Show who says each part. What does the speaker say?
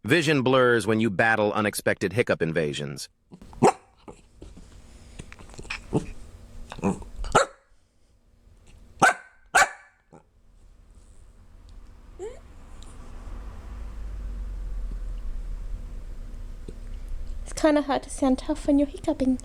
Speaker 1: Vision blurs when you battle unexpected hiccup invasions.
Speaker 2: It's kind of hard to sound tough when you're hiccuping.